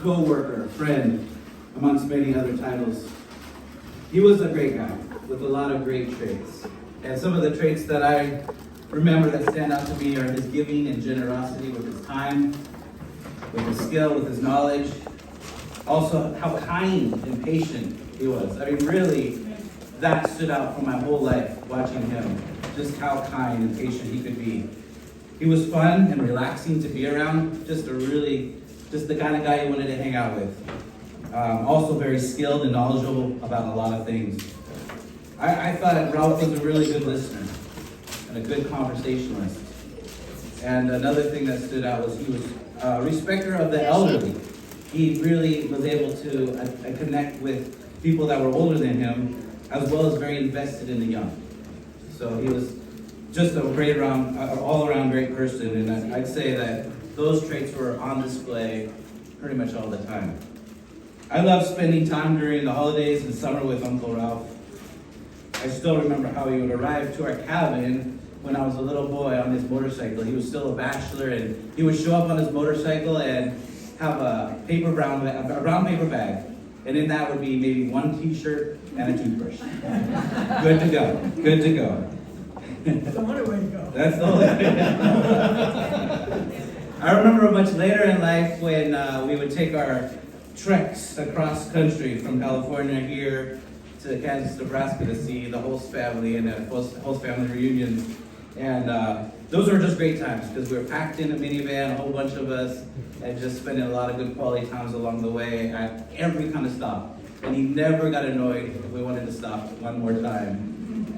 co-worker, friend, amongst many other titles. He was a great guy with a lot of great traits. And some of the traits that I remember that stand out to me are his giving and generosity with his time, with his skill, with his knowledge. Also, how kind and patient he was. I mean, really, that stood out for my whole life watching him, just how kind and patient he could be. He was fun and relaxing to be around, just the kind of guy you wanted to hang out with. Also very skilled and knowledgeable about a lot of things. I thought Ralph was a really good listener and a good conversationalist. And another thing that stood out was he was a respecter of the elderly. He really was able to connect with people that were older than him, as well as very invested in the young. So he was just a great all-around great person, and I'd say that those traits were on display pretty much all the time. I loved spending time during the holidays and summer with Uncle Ralph. I still remember how he would arrive to our cabin when I was a little boy on his motorcycle. He was still a bachelor, and he would show up on his motorcycle and have a brown paper bag. And in that would be maybe one t-shirt and a toothbrush. Good to go, good to go. That's the only way to go. That's the only way. I remember much later in life when we would take our treks across country from California here to Kansas, Nebraska to see the Holst family and a Holst family reunion. And those were just great times because we were packed in a minivan, a whole bunch of us, and just spending a lot of good quality times along the way at every kind of stop. And he never got annoyed if we wanted to stop one more time.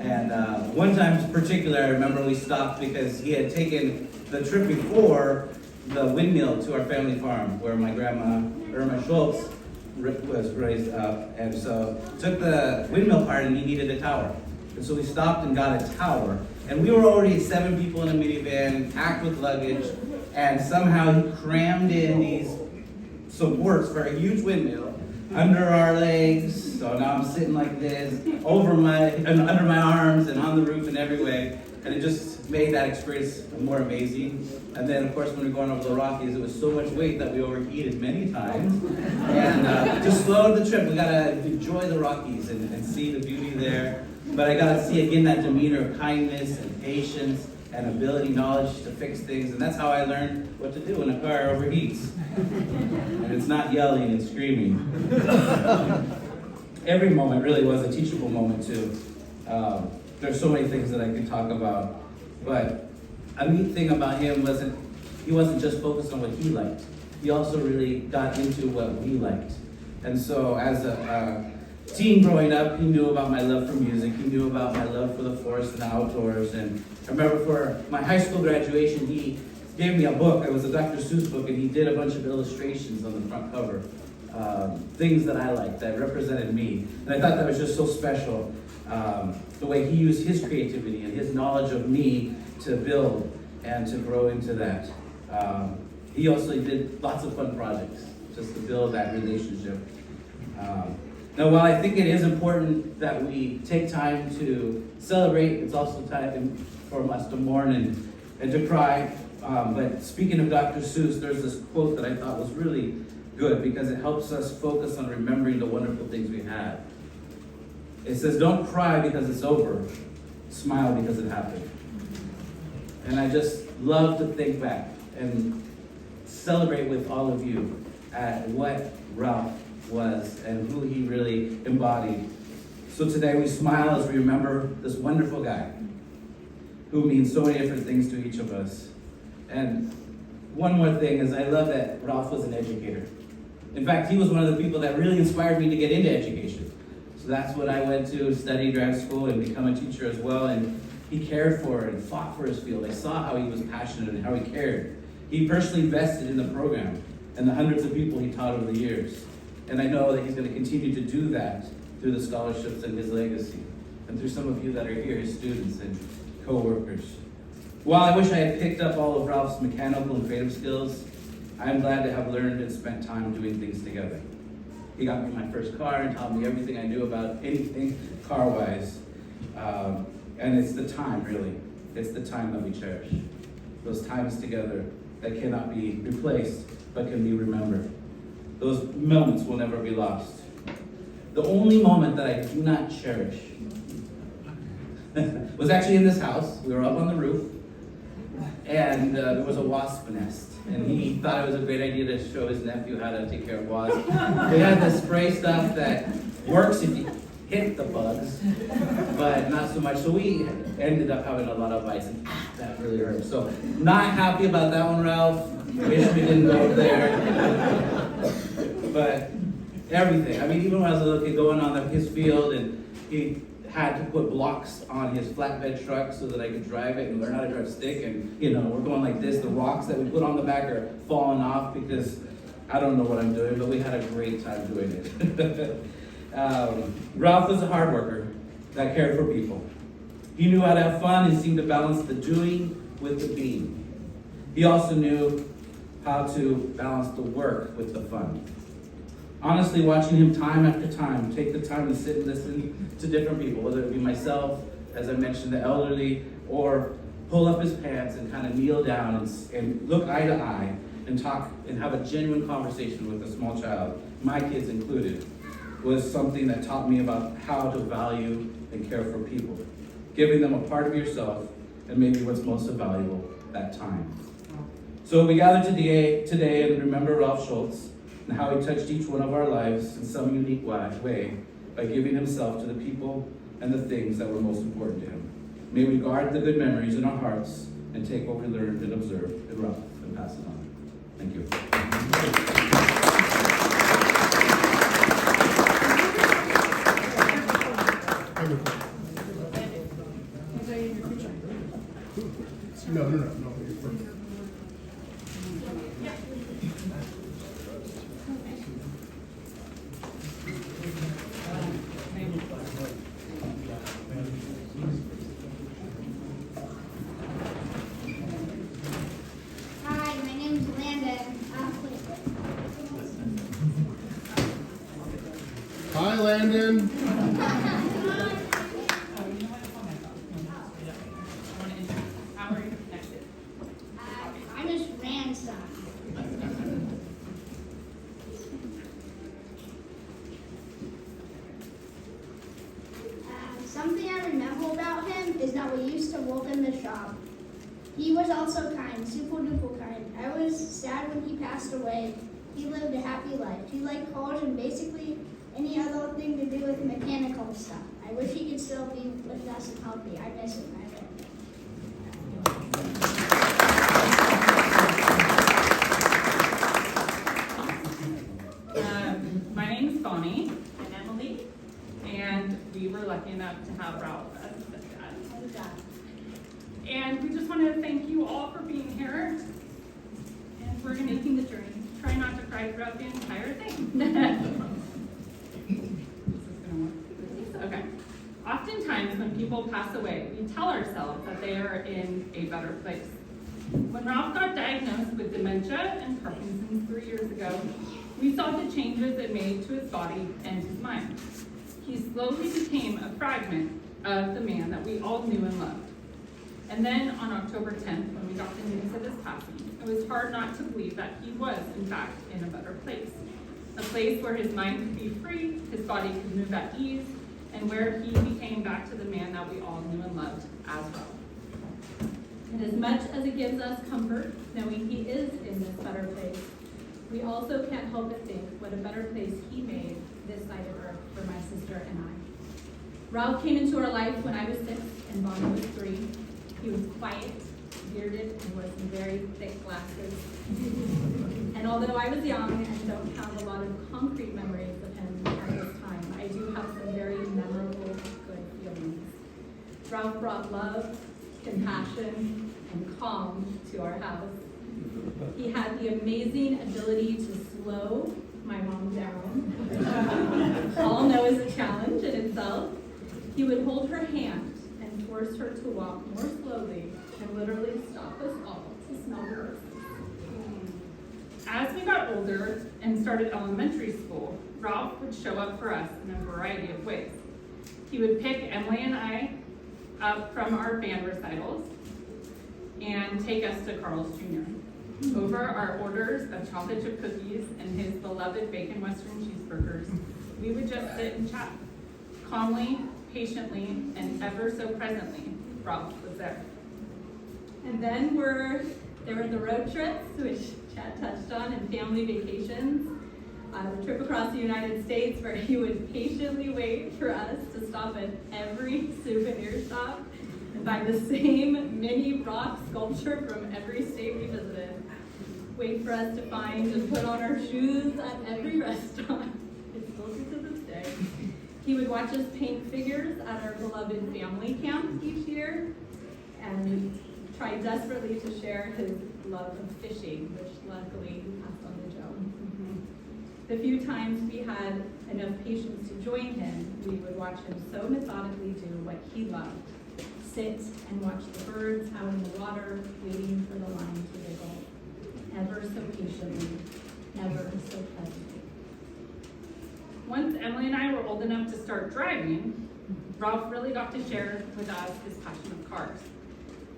And one time in particular, I remember we stopped because he had taken the trip before the windmill to our family farm where my grandma, Irma Schultz, was raised up. And so took the windmill part and he needed a tower. And so we stopped and got a tower. And we were already 7 people in a minivan, packed with luggage, and somehow he crammed in these supports for a huge windmill under our legs. So now I'm sitting like this, under my arms and on the roof and every way. And it just made that experience more amazing. And then, of course, when we were going over the Rockies, it was so much weight that we overheated many times. And just slowed the trip. We got to enjoy the Rockies and see the beauty there. But I got to see again that demeanor of kindness and patience and ability, knowledge to fix things. And that's how I learned what to do when a car overheats. And it's not yelling and screaming. Every moment really was a teachable moment too. There's so many things that I could talk about. But a neat thing about him he wasn't just focused on what he liked. He also really got into what we liked. And so as a teen growing up, he knew about my love for music. He knew about my love for the forest and the outdoors. And I remember for my high school graduation, he gave me a book. It was a Dr. Seuss book, and he did a bunch of illustrations on the front cover. Things that I liked, that represented me. And I thought that was just so special. The way he used his creativity and his knowledge of me to build and to grow into that. He also did lots of fun projects just to build that relationship. Now, while I think it is important that we take time to celebrate, it's also time for us to mourn and to cry. But speaking of Dr. Seuss, there's this quote that I thought was really good because it helps us focus on remembering the wonderful things we had. It says, "Don't cry because it's over, smile because it happened." And I just love to think back and celebrate with all of you at what Ralph was and who he really embodied. So today we smile as we remember this wonderful guy who means so many different things to each of us. And one more thing is I love that Ralph was an educator. In fact, he was one of the people that really inspired me to get into education. So that's what I went to study grad school and become a teacher as well. And he cared for and fought for his field. I saw how he was passionate and how he cared. He personally invested in the program and the hundreds of people he taught over the years. And I know that he's going to continue to do that through the scholarships and his legacy, and through some of you that are here, his students and co-workers. While I wish I had picked up all of Ralph's mechanical and creative skills, I'm glad to have learned and spent time doing things together. He got me my first car and taught me everything I knew about anything car-wise. And it's the time, really. It's the time that we cherish. Those times together that cannot be replaced, but can be remembered. Those moments will never be lost. The only moment that I do not cherish was actually in this house. We were up on the roof, and there was a wasp nest. And he thought it was a great idea to show his nephew how to take care of wasps. We had the spray stuff that works if you hit the bugs, but not so much. So we ended up having a lot of bites, and that really hurt. So not happy about that one, Ralph. Wish we didn't go there. But everything. I mean, even when I was a little kid going on his field, and he had to put blocks on his flatbed truck so that I could drive it and learn how to drive a stick. And, you know, we're going like this. The rocks that we put on the back are falling off because I don't know what I'm doing, but we had a great time doing it. Ralph was a hard worker that cared for people. He knew how to have fun and seemed to balance the doing with the being. He also knew how to balance the work with the fun. Honestly, watching him time after time take the time to sit and listen to different people, whether it be myself, as I mentioned, the elderly, or pull up his pants and kind of kneel down and look eye to eye and talk and have a genuine conversation with a small child, my kids included, was something that taught me about how to value and care for people, giving them a part of yourself and maybe what's most valuable, that time. So we gather today and remember Ralph Schultz and how he touched each one of our lives in some unique way by giving himself to the people and the things that were most important to him. May we guard the good memories in our hearts and take what we learned and observed in Ralph and pass it on. Thank you. No. Hi, my name's Landon. Hi, Landon. I'm his grandson. Something I remember about him is that we used to walk in the shop. He was also kind, super duper kind. I was sad when he passed away. He lived a happy life. He liked cars and basically any other thing to do with mechanical stuff. I wish he could still be with us and healthy. I miss him. My name is Bonnie and Emily, and we were lucky enough to have Ralph as a dad. And we just want to thank you all for being here and for making the journey. Try not to cry throughout the entire thing. Okay. Oftentimes when people pass away, we tell ourselves that they are in a better place. When Ralph got diagnosed with dementia and Parkinson's 3 years ago, we saw the changes it made to his body and his mind. He slowly became a fragment of the man that we all knew and loved. And then on October 10th, when we got the news of his passing, it was hard not to believe that he was, in fact, in a better place. A place where his mind could be free, his body could move at ease, and where he became back to the man that we all knew and loved as well. And as much as it gives us comfort knowing he is in this better place, we also can't help but think what a better place he made this side of earth for my sister and I. Ralph came into our life when I was 6 and Bonnie was 3. He was quiet, bearded, and wore some very thick glasses. And although I was young and don't have a lot of concrete memories of him at this time, I do have some very memorable good feelings. Ralph brought love, compassion, and calm to our house. He had the amazing ability to slow my mom down, which we all know is a challenge in itself. He would hold her hand and force her to walk more slowly and literally stop us all to smell the roses. As we got older and started elementary school, Ralph would show up for us in a variety of ways. He would pick Emily and I up from our band recitals and take us to Carl's Jr. over our orders of chocolate chip cookies and his beloved bacon western cheeseburgers, we would just sit and chat. Calmly, patiently, and ever so presently, Ralph was there. And then there were the road trips, which Chad touched on, and family vacations. The trip across the United States where he would patiently wait for us to stop at every souvenir shop and buy the same mini rock sculpture from every state we visited. Wait for us to find and put on our shoes at every restaurant. It's still true to this day. He would watch us paint figures at our beloved family camp each year and try desperately to share his love of fishing, which luckily he passed on to Joe. The few times we had enough patience to join him, we would watch him so methodically do what he loved. Sit and watch the birds out in the water, waiting for the line to wiggle. Ever so patiently, ever so pleasantly. Once Emily and I were old enough to start driving, Ralph really got to share with us his passion of cars.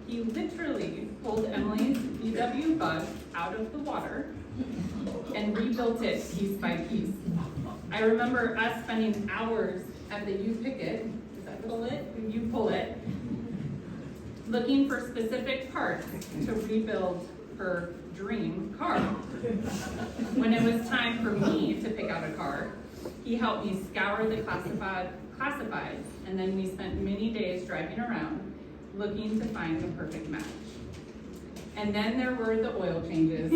He literally pulled Emily's VW Bug out of the water and rebuilt it piece by piece. I remember us spending hours at the U-Picket, is that pull it? You pull it, looking for specific parts to rebuild her dream car. When it was time for me to pick out a car, he helped me scour the classifieds, and then we spent many days driving around looking to find the perfect match. And then there were the oil changes.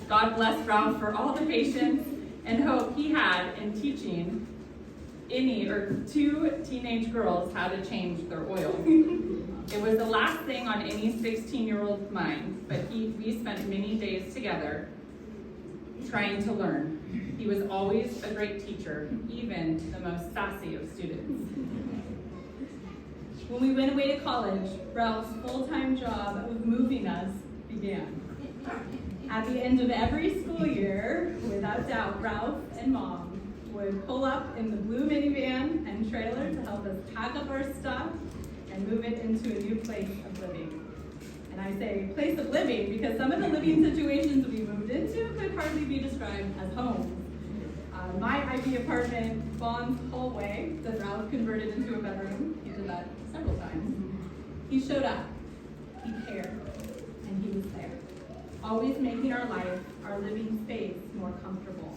God bless Ralph for all the patience and hope he had in teaching two teenage girls how to change their oil. It was the last thing on any 16-year-old mind, but we spent many days together trying to learn. He was always a great teacher, even the most sassy of students. When we went away to college, Ralph's full-time job of moving us began. At the end of every school year, without doubt, Ralph and Mom would pull up in the blue minivan and trailer to help us pack up our stuff and move it into a new place of living. And I say place of living because some of the living situations we moved into could hardly be described as homes. My Ivy apartment, Bond's hallway, that Ralph converted into a bedroom. He did that several times. He showed up, he cared, and he was there. Always making our life, our living space more comfortable,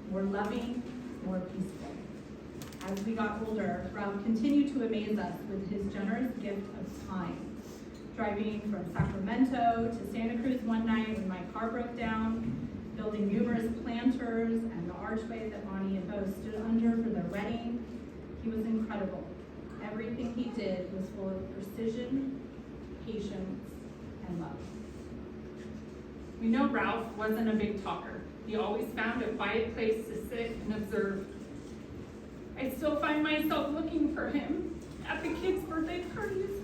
more loving, more peaceful. As we got older, Ralph continued to amaze us with his generous gift of time. Driving from Sacramento to Santa Cruz one night when my car broke down, building numerous planters and the archway that Bonnie and Bo stood under for their wedding. He was incredible. Everything he did was full of precision, patience, and love. We know Ralph wasn't a big talker. He always found a quiet place to sit and observe. I still find myself looking for him at the kids' birthday parties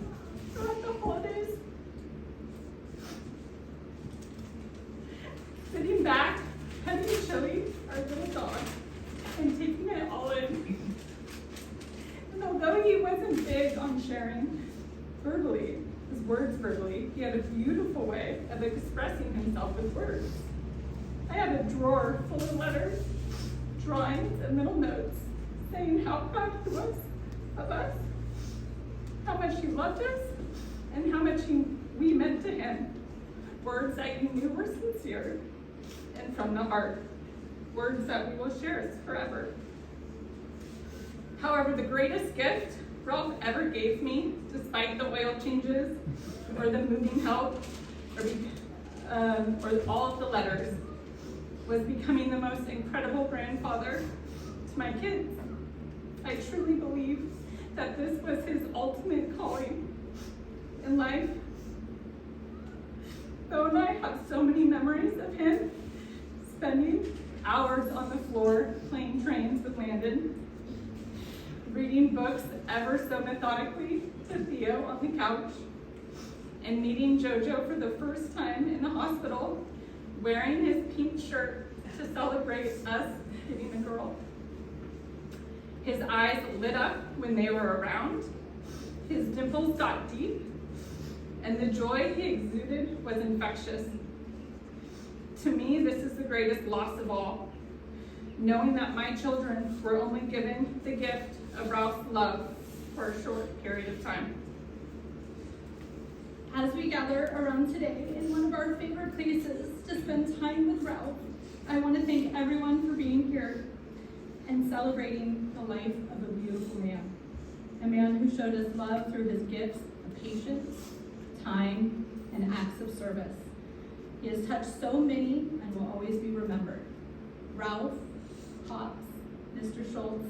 or at the holidays. Sitting back, petting Chili, our little dog, and taking it all in. And although he wasn't big on sharing verbally, his words verbally, he had a beautiful way of expressing himself with words. I have a drawer full of letters, drawings, and little notes saying how proud he was of us, how much he loved us, and how much we meant to him. Words that he knew were sincere and from the heart. Words that we will cherish forever. However, the greatest gift Ralph ever gave me, despite the oil changes, or the moving help, or all of the letters, was becoming the most incredible grandfather to my kids. I truly believe that this was his ultimate calling in life. Bo and I have so many memories of him spending hours on the floor playing trains with Landon, reading books ever so methodically to Theo on the couch, and meeting Jojo for the first time in the hospital, wearing his pink shirt to celebrate us getting a girl. His eyes lit up when they were around, his dimples got deep, and the joy he exuded was infectious. To me, this is the greatest loss of all. Knowing that my children were only given the gift of Ralph's love for a short period of time. As we gather around today in one of our favorite places to spend time with Ralph, I want to thank everyone for being here and celebrating the life of a beautiful man. A man who showed us love through his gifts of patience, time, and acts of service. He has touched so many and will always be remembered. Ralph, Pops, Mr. Schultz,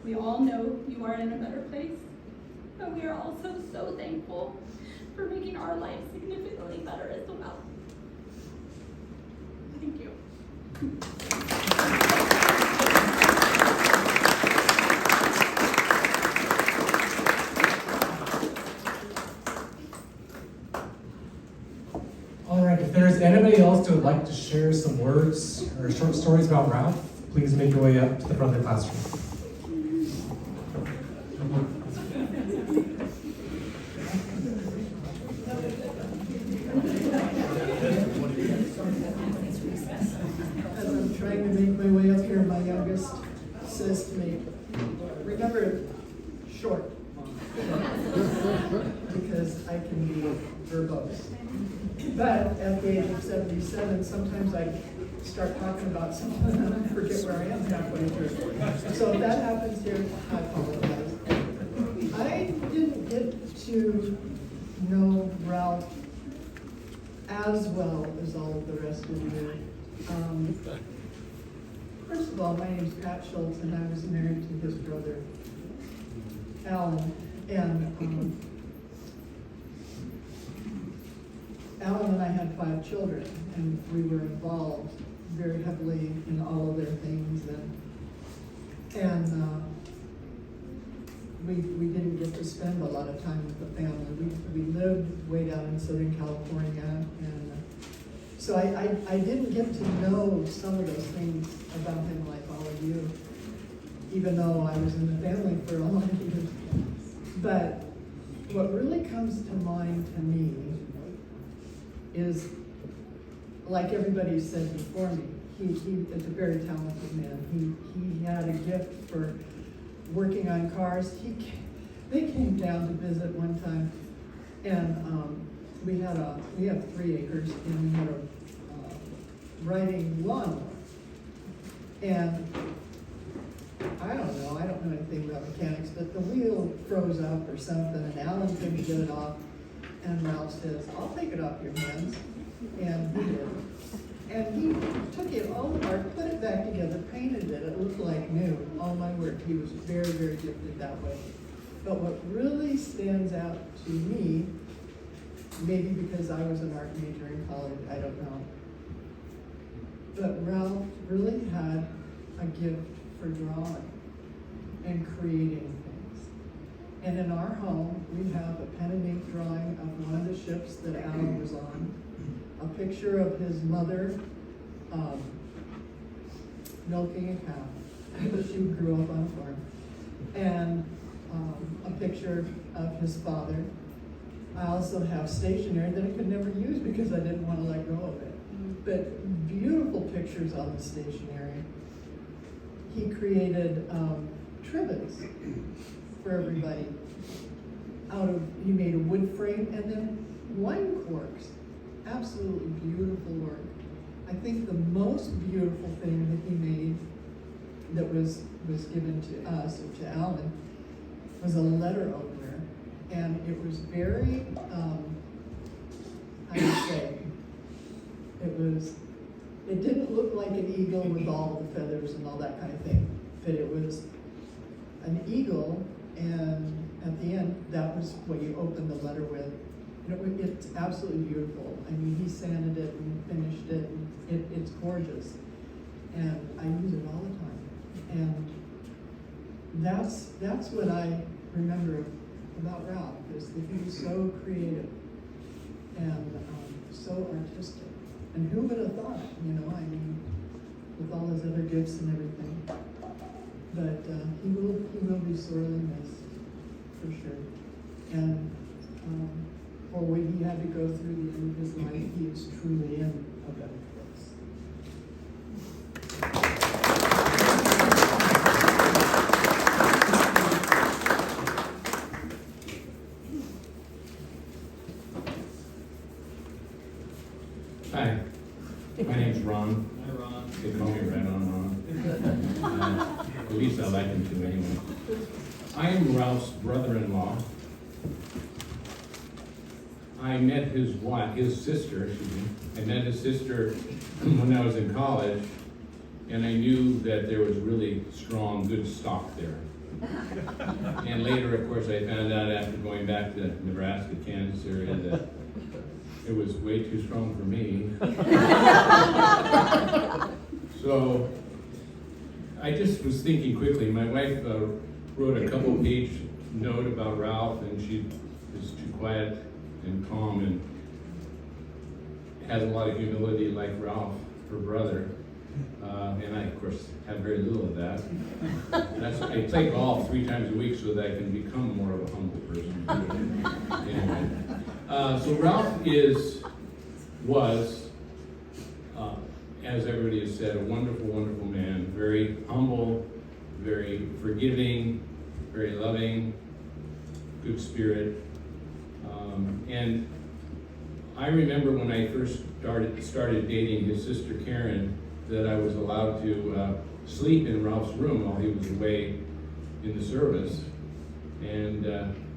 we all know you are in a better place, but we are also so thankful for making our life significantly better as well. Thank you. All right, if there's anybody else who would like to share some words or short stories about Ralph, please make your way up to the front of the classroom. As I'm trying to make my way up here, my youngest says to me, remember, short. Because I can be verbose. But at the age of 77, sometimes I start talking about something and I forget where I am halfway through. So if that happens here, I apologize. I didn't get to know Ralph as well as all of the rest of you. First of all, my name is Pat Schultz, and I was married to his brother, Alan. And Alan and I had 5 children, and we were involved very heavily in all of their things. And we didn't get to spend a lot of time with the family. We lived way down in Southern California, and so I didn't get to know some of those things about him like all of you, even though I was in the family for a lot of years. But what really comes to mind to me is, like everybody said before me, he is a very talented man. He had a gift for working on cars. They came down to visit one time, and we have 3 acres, and we had a riding lawnmower. And I don't know anything about mechanics, but the wheel froze up or something, and Alan couldn't get it off. And Ralph says, I'll take it off your hands. And he did. And he took it all apart, put it back together, painted it. It looked like new. Oh my word, he was very, very gifted that way. But what really stands out to me, maybe because I was an art major in college, I don't know, but Ralph really had a gift for drawing and creating things. And in our home, we have a pen and ink drawing of one of the ships that Alan was on, a picture of his mother milking a cow. She grew up on a farm. And a picture of his father. I also have stationery that I could never use because I didn't want to let go of it. But beautiful pictures on the stationery. He created trivets for everybody. He made a wood frame and then wine corks. Absolutely beautiful work. I think the most beautiful thing that he made that was given to us, or to Alan, was a letter opener. And it was very, I would say, it didn't look like an eagle with all the feathers and all that kind of thing, but it was an eagle, and at the end, that was what you opened the letter with. It's absolutely beautiful. I mean, he sanded it and finished it, and it's gorgeous. And I use it all the time. And that's what I remember about Ralph, is that he was so creative and so artistic. And who would have thought, I mean, with all his other gifts and everything. But he will be sorely missed, for sure. And for what he had to go through the end of his life, he is truly in a better place. me right on. At least I like him to anyway. I am Ralph's brother-in-law. I met his sister, I met his sister when I was in college, and I knew that there was really strong, good stock there. And later, of course, I found out after going back to Nebraska, Kansas area that it was way too strong for me. So I just was thinking quickly. My wife wrote a couple-page note about Ralph, and she is too quiet and calm and has a lot of humility like Ralph, her brother. And I, of course, have very little of that. I play golf 3 times a week so that I can become more of a humble person. Anyway, so Ralph was, as everybody has said, a wonderful, wonderful man. Very humble, very forgiving, very loving, good spirit. And I remember when I first started dating his sister Karen, that I was allowed to sleep in Ralph's room while he was away in the service. And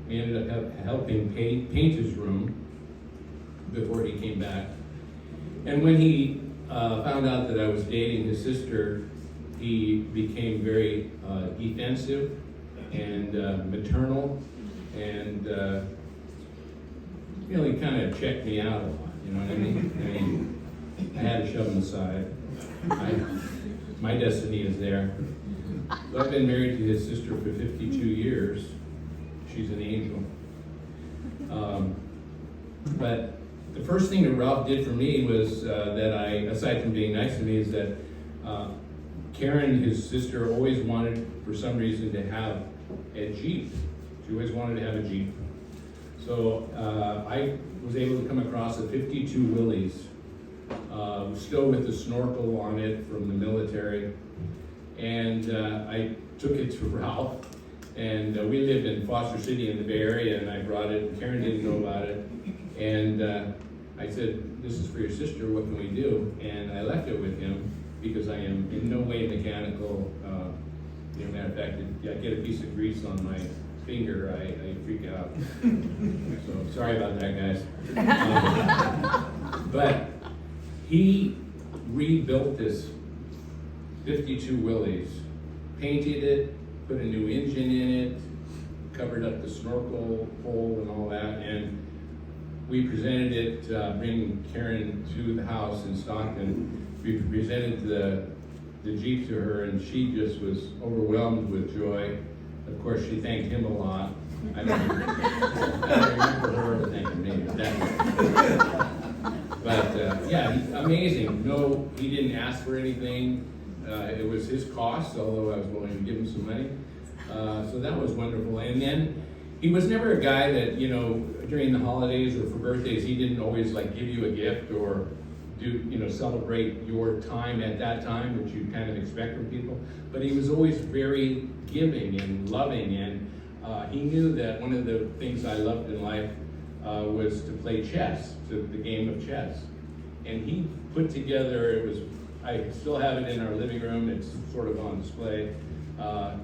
we ended up helping paint his room before he came back. And when he found out that I was dating his sister, he became very defensive and maternal, and he kind of checked me out a lot, you know what I mean? I had to shove him aside. My destiny is there. So I've been married to his sister for 52 years. She's an angel. But the first thing that Ralph did for me was that aside from being nice to me, is that Karen, his sister, always wanted, for some reason, to have a Jeep. She always wanted to have a Jeep. So I was able to come across a 52 Willys, still with the snorkel on it from the military. And I took it to Ralph, and we lived in Foster City in the Bay Area, and I brought it, and Karen didn't know about it. And I said, "This is for your sister, what can we do?" And I left it with him because I am in no way mechanical. Matter of fact, I get a piece of grease on my finger, I freak out. So sorry about that, guys. But he rebuilt this 52 Willys, painted it, put a new engine in it, covered up the snorkel hole and all that, and we presented it, bringing Karen to the house in Stockton. We presented the Jeep to her, and she just was overwhelmed with joy. Of course, she thanked him a lot. I don't remember her ever thanking me, but yeah, amazing. No, he didn't ask for anything. It was his cost, although I was willing to give him some money. So that was wonderful. And then he was never a guy that, during the holidays or for birthdays, he didn't always give you a gift or celebrate your time at that time, which you kind of expect from people. But he was always very giving and loving, and he knew that one of the things I loved in life was to play chess, the game of chess. And he put together, I still have it in our living room, it's sort of on display.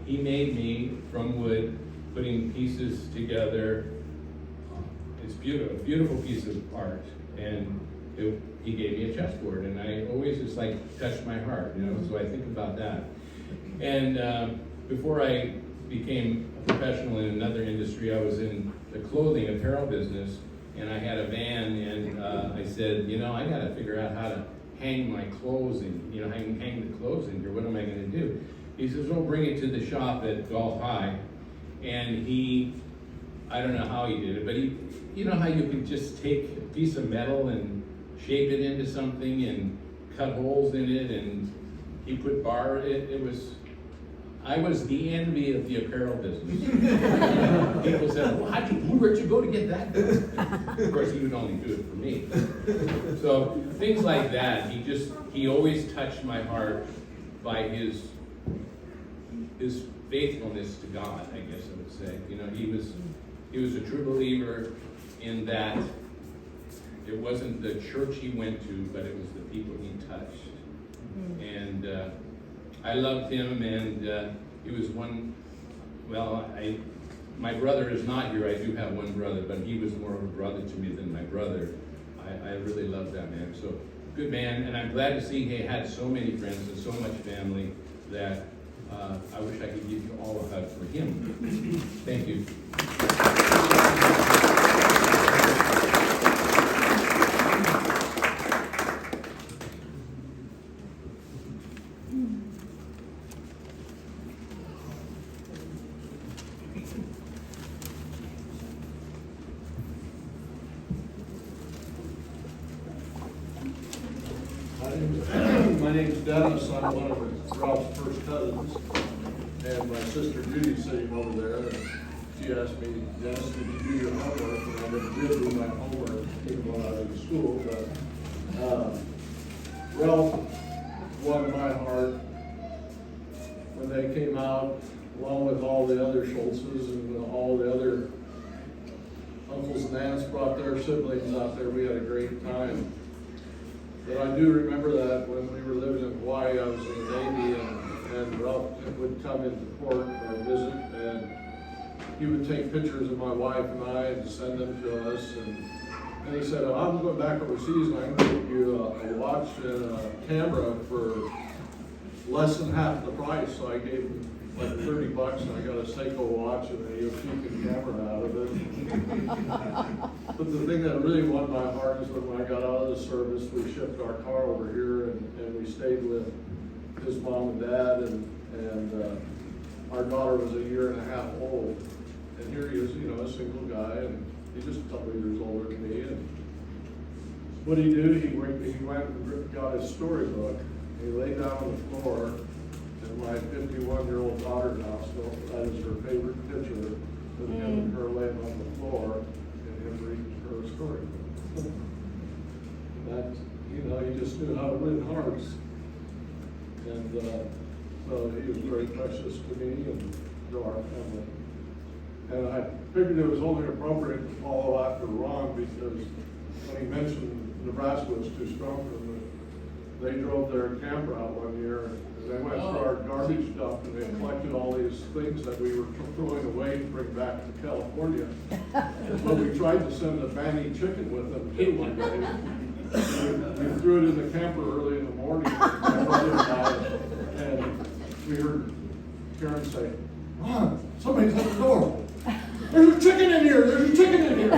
He made me from wood, putting pieces together. It's beautiful, a beautiful piece of art. And he gave me a chessboard, and I always just touched my heart, so I think about that. And before I became a professional in another industry, I was in the clothing apparel business, and I had a van, and I said, I gotta figure out how to hang my clothes and, hang the clothes in here. What am I gonna do? He says, "Oh, bring it to the shop at Gulf High." And I don't know how he did it, but you know how you can just take a piece of metal and shape it into something and cut holes in it, and he put I was the envy of the apparel business. People said, "Well, where'd you go to get that done?" Of course, he would only do it for me. So things like that, he always touched my heart by his faithfulness to God, I guess I would say. He was a true believer in that it wasn't the church he went to, but it was the people he touched. And I loved him, and he was one, well, my brother is not here. I do have one brother, but he was more of a brother to me than my brother. I really loved that man. So, good man, and I'm glad to see he had so many friends and so much family that I wish I could give you all a hug for him. Thank you. My name's Dennis. I'm one of Ralph's first cousins, and my sister Judy's sitting over there. And she asked me, Dennis, did you do your homework? And I never did do my homework, even when I was in school. But Ralph won my heart when they came out, along with all the other Schultzes and all the other uncles and aunts brought their siblings out there. We had a great time. But I do remember that when we were living in Hawaii, I was in the Navy, and Ralph would come into port or visit, and he would take pictures of my wife and I and send them to us. And he said, I'm going back overseas and I can get you a watch and a camera for less than half the price. So I gave him like $30 and I got a Seiko watch and a Yoshika camera out of it. But the thing that really won my heart is when I got out of the service, we shipped our car over here and we stayed with his mom and dad, and our daughter was 1.5 years old. And here he is, you know, a single guy, and he's just a couple of years older than me. And what he do? He went and got his storybook. He laid down on the floor, and my 51-year-old daughter now still, that is her favorite picture of him and her laying on the floor and him reading her storybook. That, you know, he just knew how to win hearts. And so he was very precious to me and to our family. And I figured it was only appropriate to follow after Ron, because when he mentioned Nebraska was too strong for them, they drove their camper out one year and they went through our garbage dump and they collected all these things that we were throwing away to bring back to California. But we tried to send a banny chicken with them too one day. We threw it in the camper early in the morning, my brother and I, and we heard Karen say, Ron, somebody's at the door. There's a chicken in here, there's a chicken in here. I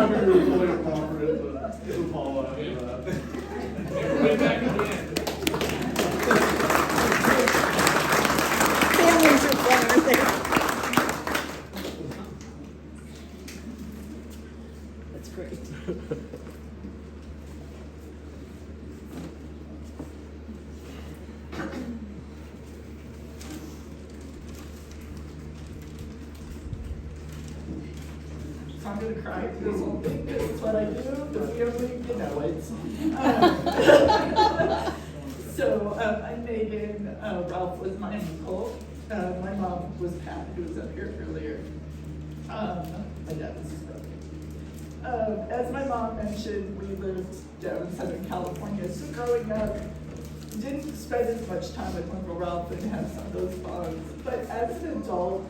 figured it was only appropriate, but it was all after that. Everybody back again. Families are fun, aren't they? That's great. So I'm gonna cry through this whole thing, because it's what I do, the family, you know it. So I'm Megan, Ralph was my uncle, my mom was Pat, who was up here earlier. My dad was his brother. As my mom mentioned, we lived down in Southern California, so growing up, didn't spend as much time with Uncle Ralph and have some of those bonds. But as an adult,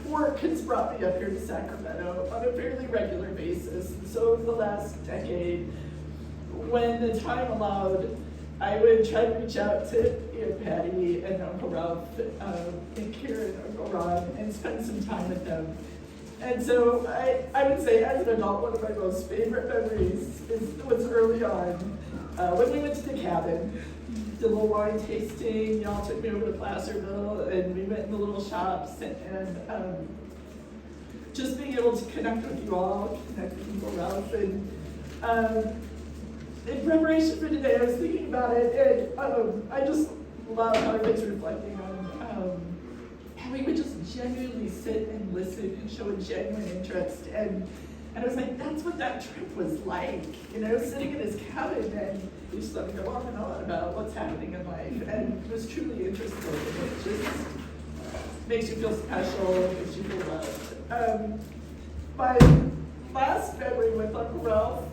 work has brought me up here to Sacramento on a fairly regular basis. So over the last decade, when the time allowed, I would try to reach out to Aunt Patty and Uncle Ralph, and Karen and Uncle Ron, and spend some time with them. And so I would say, as an adult, one of my most favorite memories was early on, when we went to the cabin, did a little wine tasting. Y'all took me over to Placerville, and we went in the little shops, and just being able to connect with you all, connect with Uncle Ralph, and in preparation for today, I was thinking about it, and I just love how I was reflecting on how we would just genuinely sit and listen and show a genuine interest, and I was like, that's what that trip was like, you know, sitting in his cabin, and he just let me go on and on about what's happening in life, and was truly interested, and it just makes you feel special, makes you feel loved. My last memory with Uncle Ralph,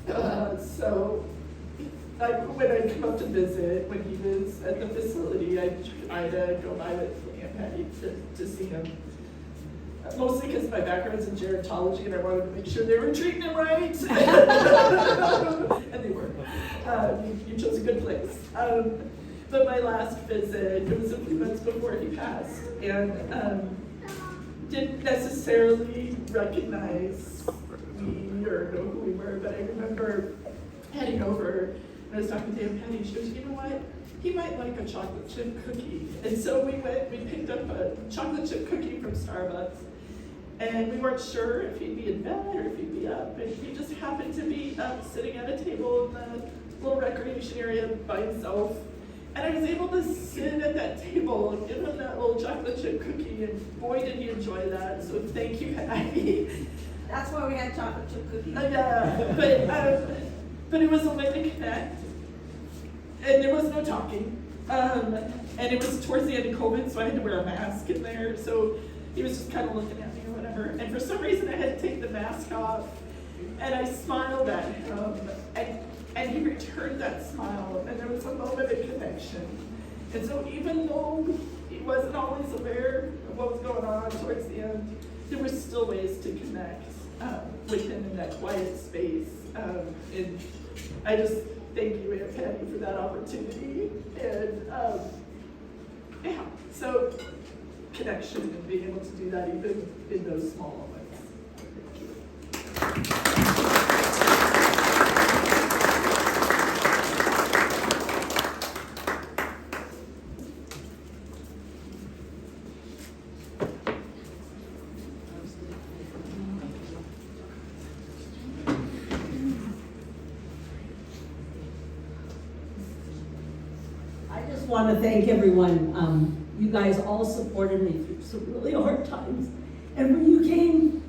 So when I come up to visit, when he was at the facility, I try to go by with Aunt Patty to see him. Mostly because my background's in gerontology and I wanted to make sure they were treating him right. And they were. You chose a good place. But my last visit, it was a few months before he passed, and didn't necessarily recognize me or know who we were, but I remember heading over, and I was talking to Aunt Patty, she goes, you know what? He might like a chocolate chip cookie. And so we picked up a chocolate chip cookie from Starbucks, and we weren't sure if he'd be in bed or if he'd be up, and he just happened to be up sitting at a table in the little recreation area by himself. And I was able to sit at that table and give him that little chocolate chip cookie, and boy did he enjoy that, so thank you, Patty. That's why we had chocolate chip cookies. Yeah, but it was a way to connect, and there was no talking. And it was towards the end of COVID, so I had to wear a mask in there, so he was just kind of looking at me or whatever. And for some reason, I had to take the mask off, and I smiled at him, and he returned that smile, and there was a moment of connection. And so even though he wasn't always aware of what was going on towards the end, there were still ways to connect with him in that quiet space. And I just thank you, Aunt Patty, for that opportunity. And yeah, so connection and being able to do that even in those small moments. Thank you. I just want to thank everyone. You guys all supported me through some really hard times. And when you came,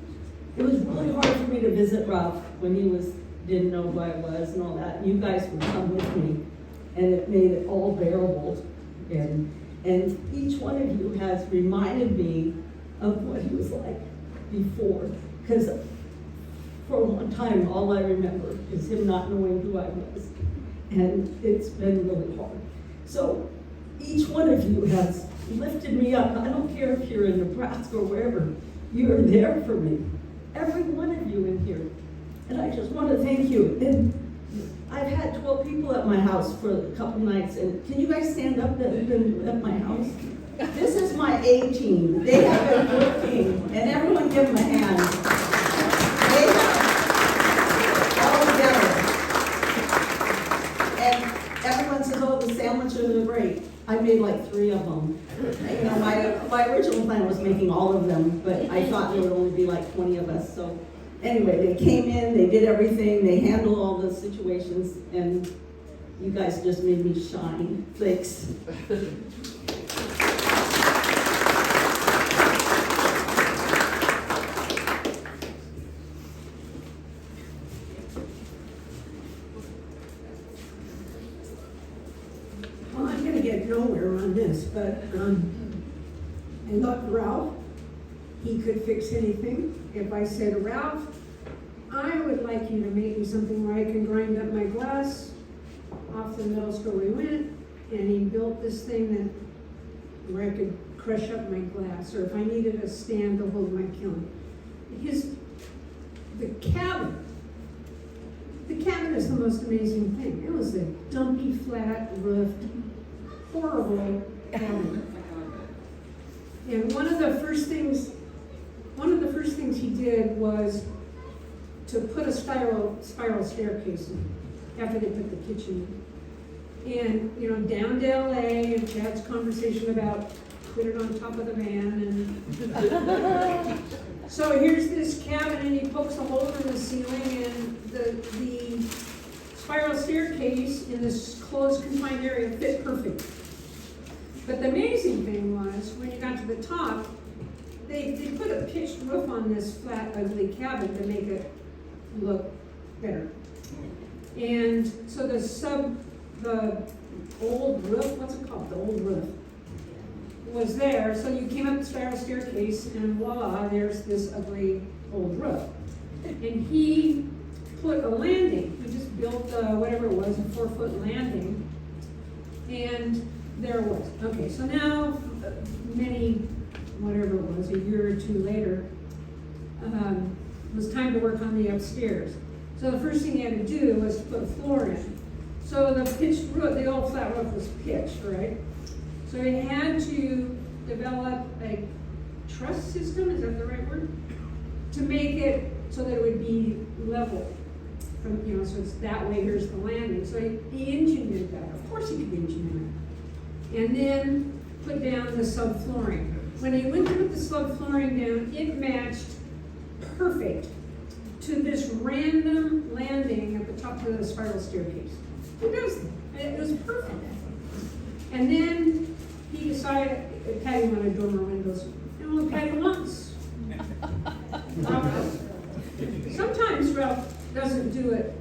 it was really hard for me to visit Ralph when he didn't know who I was and all that. You guys would come with me, and it made it all bearable. And each one of you has reminded me of what he was like before. Because for a long time, all I remember is him not knowing who I was. And it's been really hard. So each one of you has lifted me up. I don't care if you're in Nebraska or wherever, you're there for me. Every one of you in here. And I just want to thank you. And I've had 12 people at my house for a couple nights. And can you guys stand up that have been at my house? This is my A team. They have been working. And everyone give them a hand. They have all together. And everyone says, oh, the sandwiches are great. I made like 3 of them. You know, my original plan was making all of them, but I thought there would only be like 20 of us. So anyway, they came in, they did everything, they handled all the situations, and you guys just made me shine. Thanks. Well, I'm gonna get nowhere on this, but, I love Ralph. He could fix anything. If I said, Ralph, I would like you to make me something where I can grind up my glass, off the middle school we went, and he built this thing that, where I could crush up my glass, or if I needed a stand to hold my kiln. The cabin is the most amazing thing. It was a dumpy, flat roofed, horrible cabin. And one of the first things he did was to put a spiral staircase in after they put the kitchen in. And, you know, down to LA, and Chad's conversation about put it on top of the van, and so here's this cabin, and he pokes a hole in the ceiling, and the spiral staircase in this closed confined area fit perfect. But the amazing thing was, when you got to the top, they put a pitched roof on this flat, ugly cabin to make it look better. And so the old roof, what's it called? The old roof was there. So you came up the spiral staircase, and voila, there's this ugly old roof. And he put a landing. He built, whatever it was, a 4-foot landing. And there it was. Okay, so now, whatever it was, a year or two later, it was time to work on the upstairs. So the first thing he had to do was to put floor in. So the pitched roof, the old flat roof was pitched, right? So he had to develop a truss system, is that the right word? To make it so that it would be level. From, so it's that way, here's the landing. So he engineered that. Of course he could engineer it. And then put down the subflooring. When he went to put the subflooring down, it matched perfect to this random landing at the top of the spiral staircase. Who does that? It was perfect. And then he decided Patty wanted dormer windows. And what Patty wants. Sometimes Ralph doesn't do it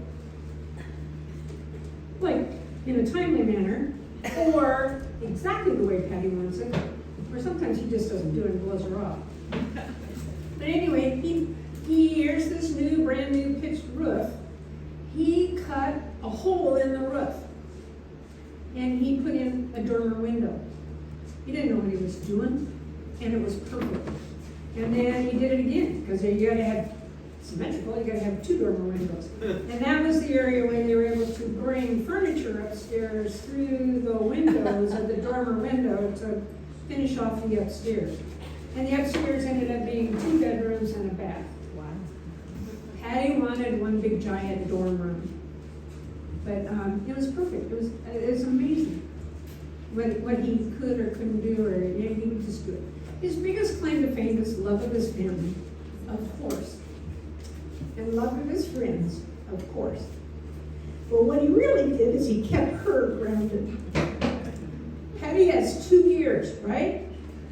like in a timely manner or exactly the way Patty wants it. Or sometimes he just doesn't do it and blows her off. But anyway, here's this brand new pitched roof. He cut a hole in the roof and he put in a dormer window. He didn't know what he was doing, and it was perfect. And then he did it again, because you gotta have symmetrical, you gotta have 2 dormer windows. And that was the area where they were able to bring furniture upstairs through the windows of the dormer window to finish off the upstairs. And the upstairs ended up being 2 bedrooms and a bath. Wow. Patty wanted one big giant dorm room. But it was perfect. It was amazing what he could or couldn't do, or he would just do it. His biggest claim to fame is love of his family, of course, and love of his friends, of course. But what he really did is he kept her grounded. Patty has 2 gears, right?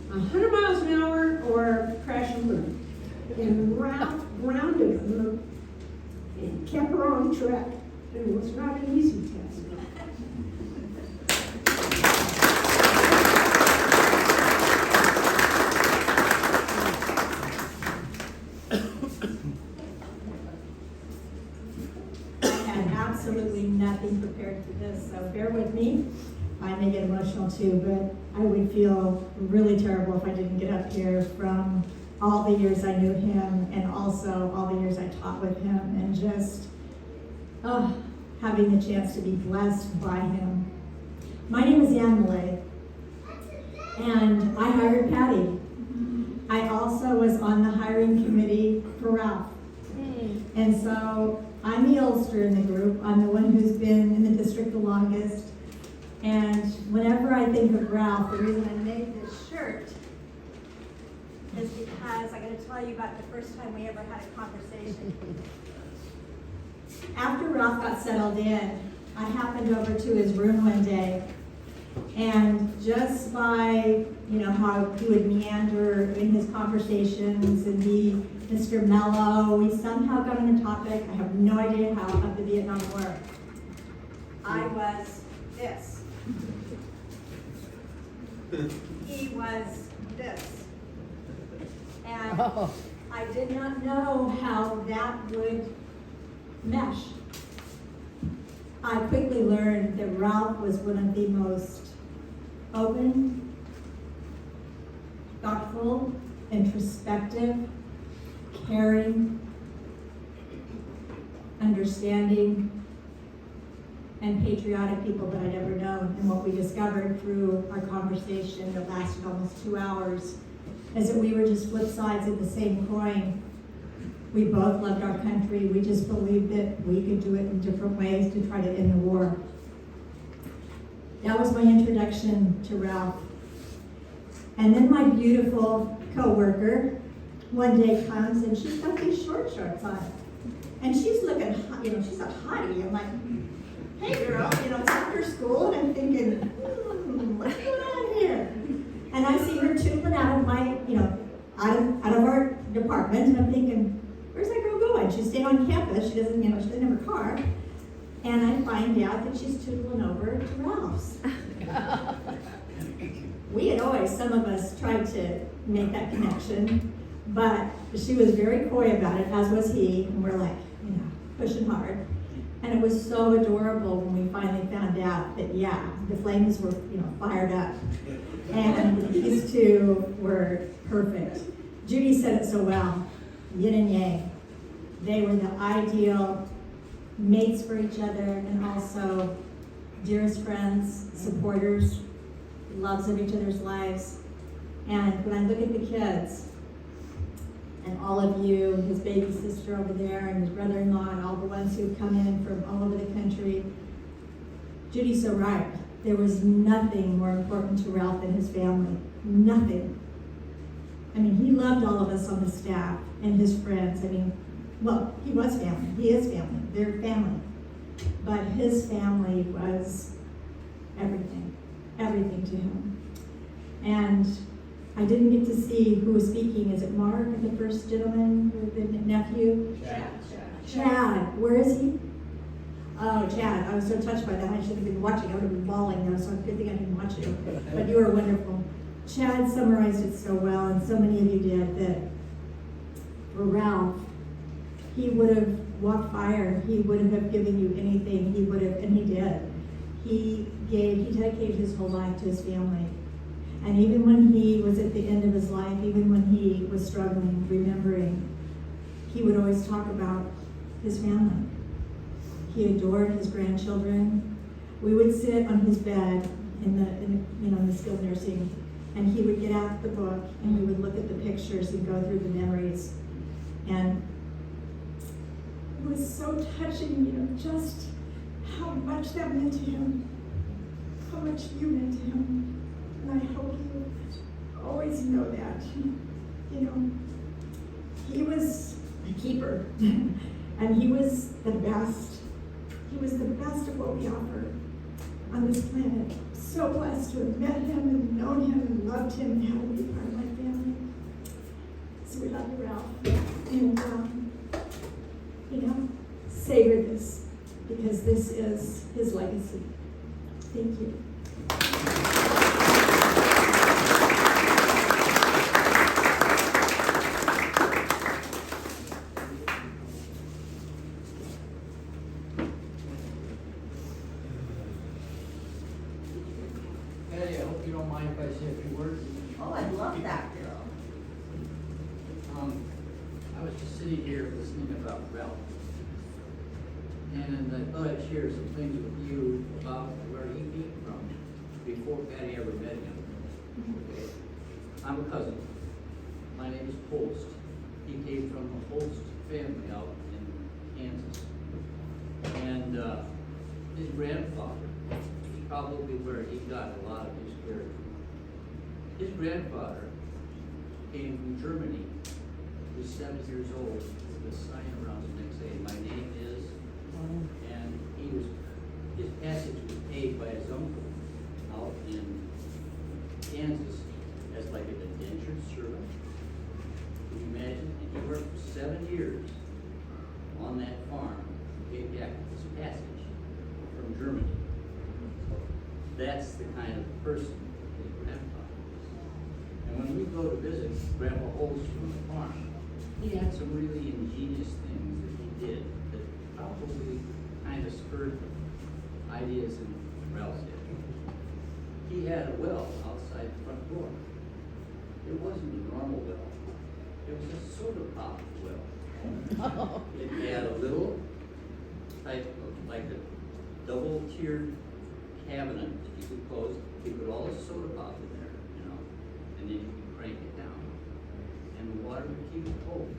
100 miles an hour or crash and burn. And Ralph grounded her and kept her on track. It was not an easy task. I had absolutely nothing prepared for this, so bear with me. I may get emotional too, but I would feel really terrible if I didn't get up here from all the years I knew him and also all the years I taught with him, and just having the chance to be blessed by him. My name is Ann Millay, and I hired Patty. I also was on the hiring committee for Ralph. And so I'm the oldster in the group. I'm the one who's been in the district the longest. And whenever I think of Ralph, the reason I made this shirt is because I got to tell you about the first time we ever had a conversation. After Ralph got settled in, I happened over to his room one day, and just by, how he would meander in his conversations and be Mr. Mellow, we somehow got on the topic. I have no idea how, of the Vietnam War. I was this. He was this. And I did not know how that would mesh. I quickly learned that Ralph was one of the most open, thoughtful, introspective, caring, understanding, and patriotic people that I'd ever known. And what we discovered through our conversation that lasted almost 2 hours is that we were just flip sides of the same coin. We both loved our country. We just believed that we could do it in different ways to try to end the war. That was my introduction to Ralph. And then my beautiful coworker one day comes and she's got these short shorts on. And she's looking, she's a hottie. I'm like, hey girl, it's after school, and I'm thinking, what's going on here? And I see her tootling out of my, out of our department, and I'm thinking, where's that girl going? She's staying on campus. She doesn't have her car. And I find out that she's tootling over to Ralph's. We had always, some of us, tried to make that connection, but she was very coy about it, as was he, and we're like, pushing hard. And it was so adorable when we finally found out that, yeah, the flames were, fired up. And these two were perfect. Judy said it so well, yin and yang. They were the ideal mates for each other and also dearest friends, supporters, loves of each other's lives. And when I look at the kids, and all of you, his baby sister over there, and his brother-in-law, and all the ones who've come in from all over the country, Judy's so right. There was nothing more important to Ralph than his family. Nothing. I mean, he loved all of us on the staff and his friends. I mean, well, he was family. He is family. They're family. But his family was everything. Everything to him. And I didn't get to see who was speaking. Is it Mark, the first gentleman, the nephew? Chad. Where is he? Oh, Chad. I was so touched by that. I should have been watching. I would have been bawling though, so it's a good thing I didn't watch it. But you were wonderful. Chad summarized it so well, and so many of you did, that for Ralph, he would have walked fire. He wouldn't have given you anything. He would have, and he did. He dedicated his whole life to his family. And even when he was at the end of his life, even when he was struggling, remembering, he would always talk about his family. He adored his grandchildren. We would sit on his bed in the skilled nursing, and he would get out the book, and we would look at the pictures and go through the memories. And it was so touching, just how much that meant to him, how much you meant to him. And I hope you always know that. He was a keeper, and he was the best. He was the best of what we offer on this planet. So blessed to have met him and known him and loved him and had him be part of my family. So we love you, Ralph. And, savor this, because this is his legacy. Thank you. Patty, I hope you don't mind if I say a few words. Oh, I love that girl. I was just sitting here listening about Ralph. And I thought I'd share some things with you about where he came from before Patty ever met him. Okay. I'm a cousin. My name is Holst. He came from the Holst family out in Kansas. And his grandfather is probably where he got a lot of his character. His grandfather came from Germany. He was 7 years old with a sign around his neck saying, "My name is," and his passage was paid by his uncle out in Kansas as like an indentured servant. Can you imagine? And he worked for 7 years on that farm to pay back his passage from Germany. So that's the kind of person his grandfather was. And when we go to visit Grandpa Holst from the farm, he had some really ingenious things that he did that probably kind of spurred ideas in Ralph's head. He had a well outside the front door. It wasn't a normal well. It was a soda pop well. It had a little type of like a double-tiered cabinet that you could close. You put all the soda pop in there, and then you could crank it down. And the water would keep it cold.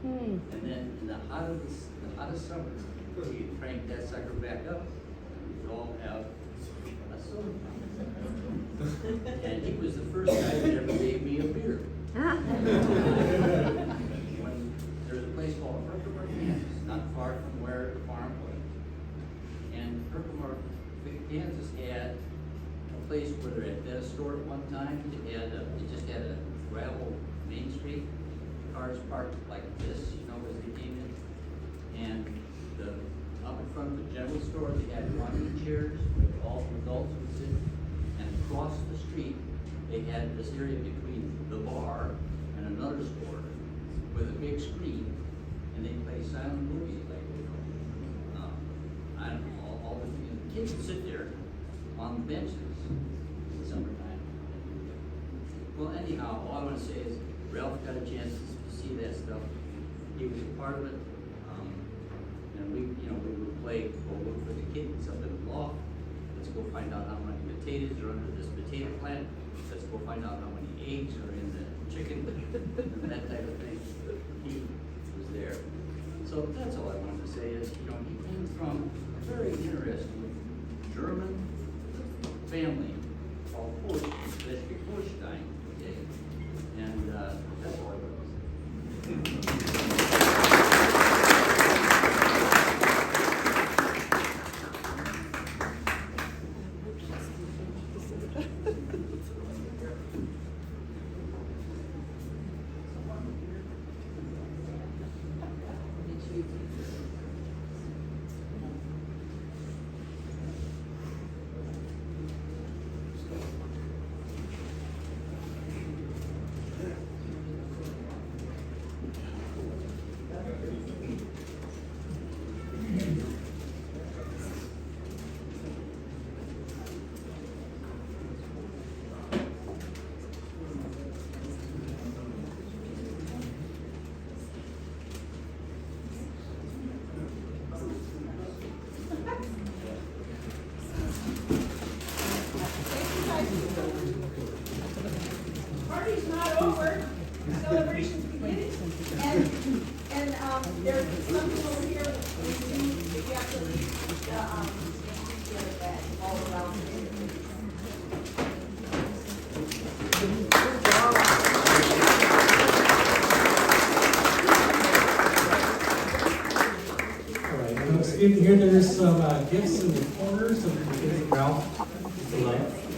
And then in the hottest summer, you crank that sucker back up, and we'd all have a soda pop. And he was the first guy that ever gave me a beer. When there's a place called Herkimer, Kansas, not far from where the farm was. And Herkimer, Kansas had a place where they had a store at one time. It just had a gravel main street, cars parked like this, as they came in. And up in front of the general store, they had rocking chairs where all adults would sit. And across the street, they had this area between the bar and another store with a big screen, and they play silent movies like kids would sit there on the benches in the summertime. Well, anyhow, all I want to say is Ralph got a chance to see that stuff. He was a part of it. And we would play, go look for the kids up in the loft. Let's go find out how many potatoes are under this potato plant. Let's go find out how many eggs are in the chicken, and that type of thing. He was there. So that's all I wanted to say is, he came from a very interesting German family called Schleswig-Holstein, okay? And that's all I wanted to say. Party's not over, celebration's beginning. And there's something over here, we have to leave the all around here. All right, now, here there's some gifts in the corners of the kids that Ralph selected.